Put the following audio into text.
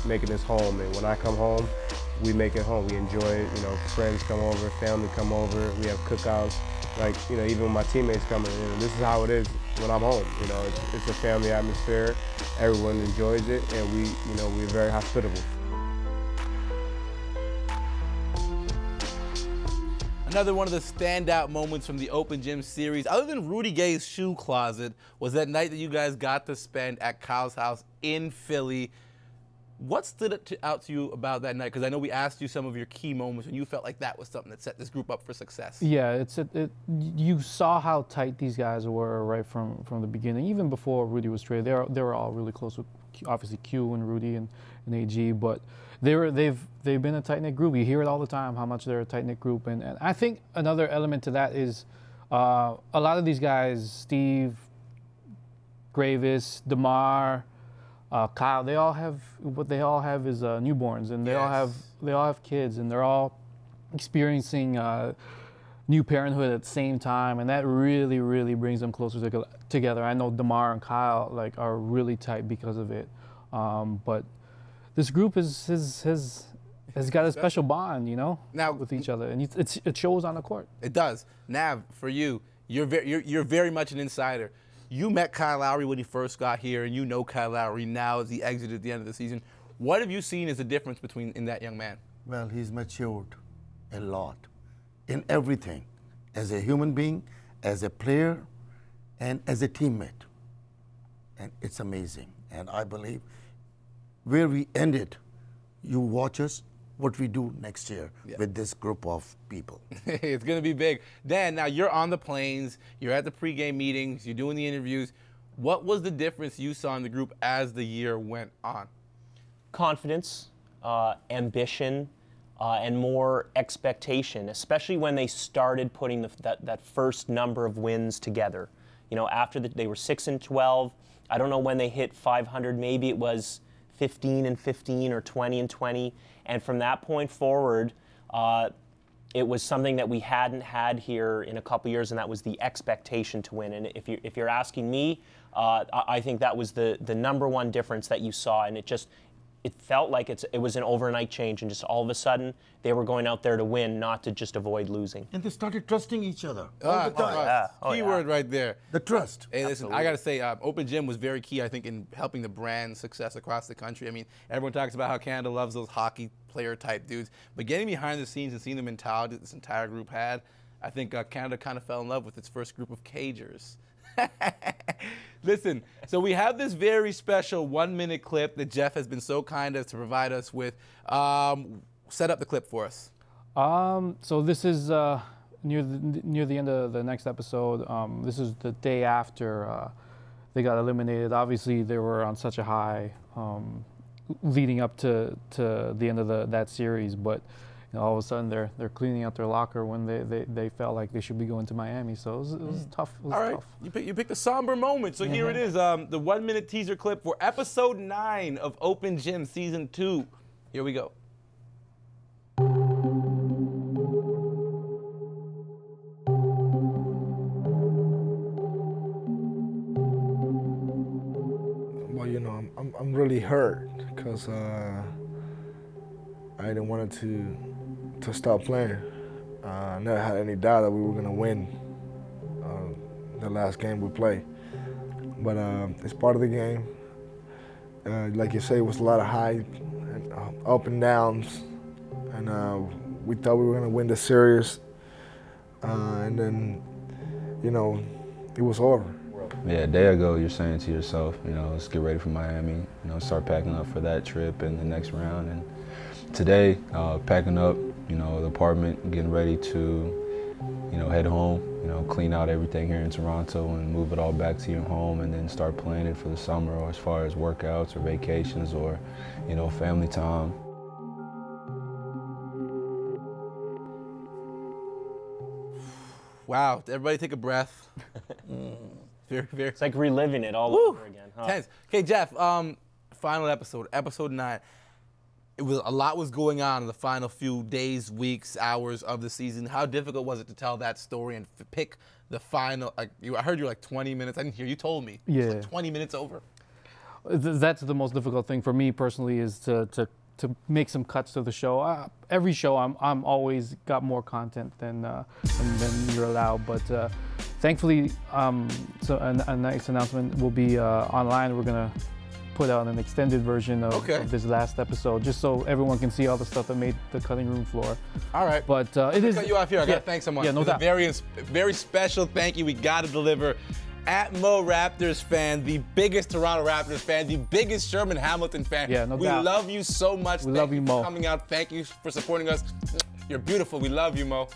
making this home. And when I come home, we make it home. We enjoy it. You know, friends come over, family come over. We have cookouts. Like, you know, even when my teammates come in, you know, this is how it is when I'm home. You know, it's a family atmosphere. Everyone enjoys it, and we're very hospitable. Another one of the standout moments from the Open Gym series, other than Rudy Gay's shoe closet, was that night that you guys got to spend at Kyle's house in Philly. What stood out to you about that night? Because I know we asked you some of your key moments and you felt like that was something that set this group up for success. Yeah, you saw how tight these guys were right from the beginning. Even before Rudy was traded, they were all really close with obviously Q and Rudy and AG, but they've been a tight knit group. You hear it all the time how much they're a tight knit group, and I think another element to that is a lot of these guys, Steve, Gravis, DeMar, Kyle, they all have is newborns, and they all have kids, and they're all experiencing new parenthood at the same time, and that really, really brings them closer together. I know DeMar and Kyle are really tight because of it, but this group has got a special bond, you know, now with each other, and it shows on the court. It does. Nav, for you, you're very much an insider. You met Kyle Lowry when he first got here, and you know Kyle Lowry now as he exited at the end of the season. What have you seen as the difference in that young man? Well, he's matured a lot in everything, as a human being, as a player, and as a teammate. And it's amazing. And I believe where we ended, you watch us, what we do next year with this group of people. It's going to be big. Dan, now you're on the planes, you're at the pregame meetings, you're doing the interviews. What was the difference you saw in the group as the year went on? Confidence, ambition, and more expectation, especially when they started putting that first number of wins together. You know, after they were 6-12, I don't know when they hit 500, maybe it was 15-15 or 20-20, and from that point forward, it was something that we hadn't had here in a couple years, and that was the expectation to win. And if you're asking me, I think that was the number one difference that you saw, and it felt like it was an overnight change, and just all of a sudden they were going out there to win, not to just avoid losing. And they started trusting each other all the time. Keyword right there. The trust. Hey, listen, I got to say, Open Gym was very key, I think, in helping the brand success across the country. I mean, everyone talks about how Canada loves those hockey player type dudes, but getting behind the scenes and seeing the mentality that this entire group had, I think Canada kind of fell in love with its first group of Cagers. Listen, so we have this very special 1-minute clip that Jeff has been so kind as to provide us with. Set up the clip for us. So this is near the end of the next episode. This is the day after they got eliminated. Obviously, they were on such a high leading up to the end of that series, but you know, all of a sudden they're cleaning out their locker when they felt like they should be going to Miami. So it was tough. It was all right, tough. You picked a somber moment. So here it is, the 1-minute teaser clip for episode 9 of Open Gym Season 2. Here we go. Well, you know, I'm really hurt because I didn't want it to stop playing. I never had any doubt that we were gonna win the last game we played. But it's part of the game. Like you say, it was a lot of high and up and downs, and we thought we were gonna win the series, and then, you know, it was over. Yeah, a day ago you're saying to yourself, you know, let's get ready for Miami, you know, start packing up for that trip and the next round. And today, packing up, you know, the apartment, getting ready to, you know, head home, you know, clean out everything here in Toronto and move it all back to your home, and then start planning for the summer, or as far as workouts or vacations or, you know, family time. Wow, everybody take a breath. Very. It's like reliving it all over again. Huh? Tense. Okay, Jeff, final episode 9. A lot was going on in the final few days, weeks, hours of the season. How difficult was it to tell that story and pick the final? I heard you were like 20 minutes. I didn't hear you. Told me. Yeah. It was like 20 minutes over. that's the most difficult thing for me personally, is to make some cuts to the show. Every show, I'm always got more content than you're allowed. But thankfully, so a nice announcement will be online. We're gonna put out an extended version of this last episode, just so everyone can see all the stuff that made the cutting room floor. All right. But it is. Cut you off here. I gotta thank someone. Yeah, no doubt. A very special thank you. We gotta deliver. At Mo Raptors fan, the biggest Toronto Raptors fan, the biggest Sherman Hamilton fan. Yeah, no doubt. We love you so much. We love you, Mo. Thank you for coming out. Thank you for supporting us. You're beautiful. We love you, Mo.